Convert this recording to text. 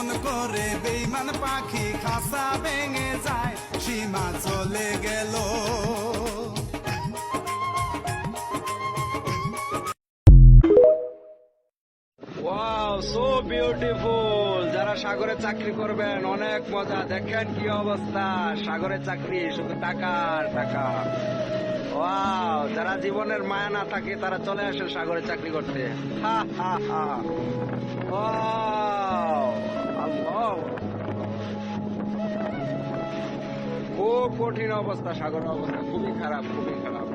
কেমন করে বেইমান পাখি খাসা ভেঙে যায়, সীমা চলে গেল। Wow, so beautiful. যারা সাগরে চাকরি করবেন অনেক মজা। দেখেন কি অবস্থা, সাগরে চাকরি শুধু টাকা আর টাকা। ওয়াও, যারা জীবনের মায়া না থাকে তারা চলে আসেন সাগরে চাকরি করতে। হা হা হা। ওয়াও, আল্লাহ, খুব কঠিন অবস্থা, সাগরের অবস্থা খুবই খারাপ, খুবই খারাপ।